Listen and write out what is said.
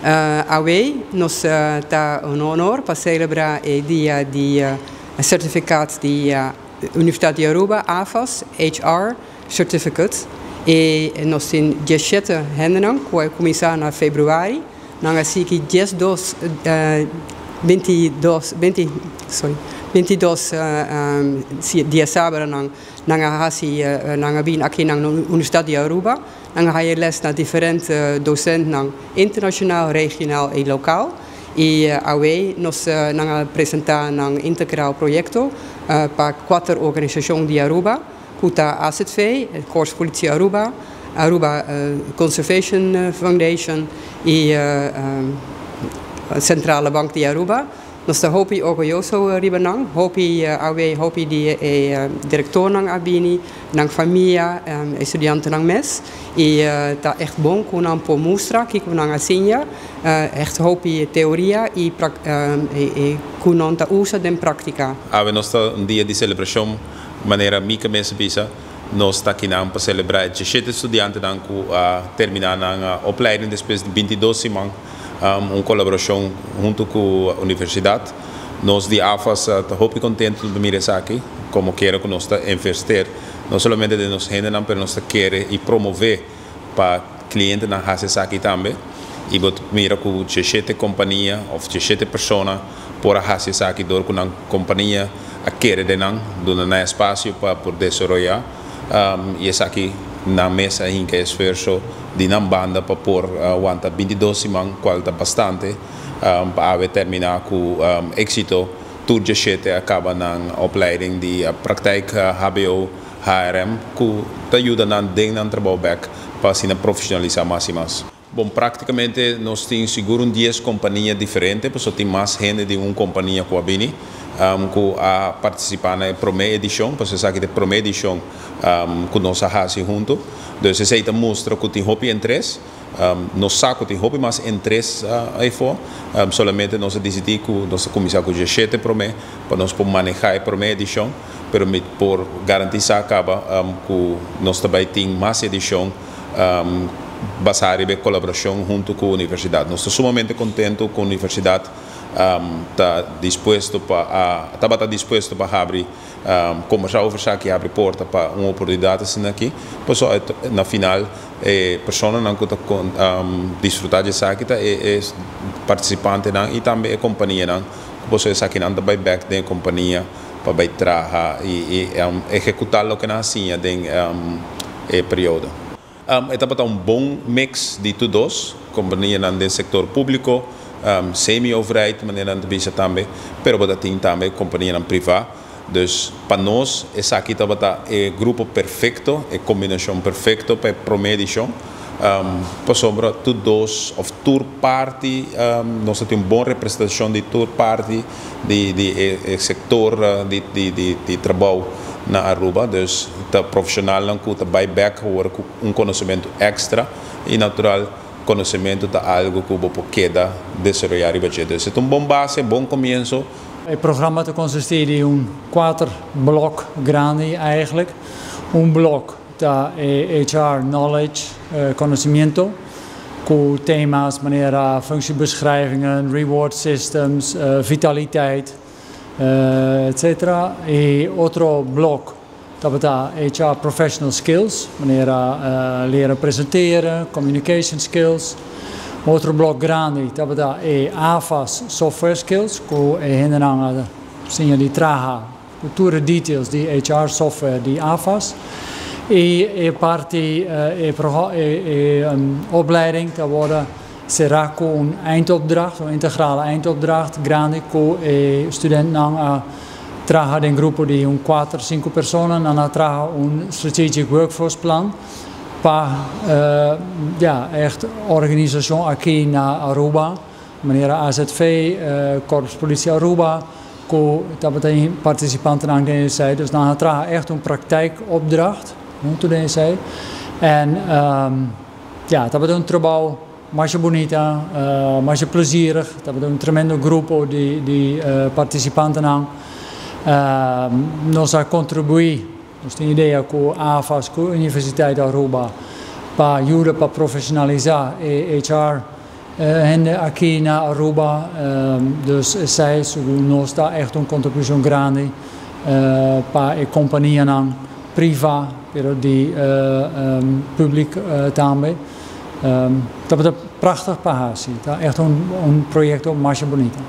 Hoje nos está um honor para celebrar o dia de certificado da Universidade de Aruba, AFAS, HR Certificate. E nós temos 17 handen, que vai começar em fevereiro. Nós assim que 22 dia sábado nang hasi nang bin aqui na Universidade de Aruba nang haya les na diferentes docentes nang internacional, regional e local e awe nos nang apresentar nang integral proyecto para 4 organizações de Aruba, kuta AZV, Corps Politie Aruba, Aruba Conservation Foundation e Centrale Bank de Aruba. Nós hopi orgulhoso ribanang, hopi die director nang abini, nang família, estudianten nang mes, e tá echt bom que nang po mostra, que nang asinha, echt hopi teoria e que nang tá usa dem prática. Nós tá dia de celebração, maneira mica mesa bisa, nós tá aqui nang para celebrar 17 estudiantes nang ku terminar nang opleiding depois de 22 semanas. Uma colaboração junto com a universidade. Nós de AFAS estamos muito contentes de vir aqui, como queira que nós investir, não somente de nós render, mas nós queremos e promover para clientes na raça aqui também. E vou mirar com 17 companhias ou 17 pessoas por a raça aqui dor com a companhia a querer de não dar espaço para poder desenvolver. E essa aqui na mesa em que esforço de não banda para pôr 22 semanas, qual está bastante, para terminar com êxito. Tudo de jeito acaba na opleiding de prática HBO, HRM, que te ajuda a dar trabalho back para se profissionalizar mais e mais. Bom, praticamente nós temos seguro 10 companhias diferentes, porque tem mais gente de uma companhia que vem que a participar na primeira edição, porque sabe que a primeira edição que nós fazemos junto. Então, essa mostra que tem hobby interesse, nós sabemos que tem hobby, mas interesse aí fora. Solamente nós decidimos que nós começamos com 17 primeiro, para nós manejar a primeira edição, mas por garantir que nós também temos mais edição baseada em colaboração junto com a universidade. Nós estamos sumamente contentes com a universidade. Está disposto para abrir conversar over que abre porta para uma oportunidade assim aqui, pois na final pessoa não que desfrutar de aqui é participante não e também a companhia não você aqui não vai back da companhia para vai trabalhar e executar o que não assim é período. É um bom mix de todos, companhia do setor público, semi-overheid, maneira de vista também, mas tem também companhia privada. Dus para nós, essa aqui é o grupo perfeito, a combinação perfeita para a primeira edição. Para sobre todos, of tour party, nós temos uma boa representação de tour party, de setor de trabalho na Aruba. Dus de profissional não custa buyback, com conhecimento extra e natural. Conhecimento de algo que você pode desenvolver. É uma boa base, um bom começo. Het programma consiste in 4 blokken grande eigenlijk. Blok da HR Knowledge, conhecimento, com temas maneira functiebeschrijvingen, reward systems, vitaliteit, etc. E outro blok dat HR Professional Skills, maneira leren presenteren, communication skills. Outro bloco grande é AFAS Software Skills, que é a de traga cultura details de HR software de AFAS. E parte opleiding, será com eindopdracht, een integrale eindopdracht, grande, que studenten traga em grupo de 4, 5 pessoas, traga strategic workforce plan. Para echt organisação aqui na Aruba, maneira AZV, Corps Politie Aruba, que tem participanten aan deze zijde. Dus dan traga echt een praktijkopdracht, moeten deze zijde. En dat is een trabalho mais bonita, mais plezierig. Dat is een tremendo grupo de participanten aan. Nós contribuir. Nós temos ideia com a AFAS, com a Universidade de Aruba, para ajudar para profissionalizar HR hende aqui na Aruba. Dus zij nos daar echt een contributie grande para a companhia não priva, pero die publiek também. Dat is prachtig para haar. Dat is echt een project op Marcha Bonita.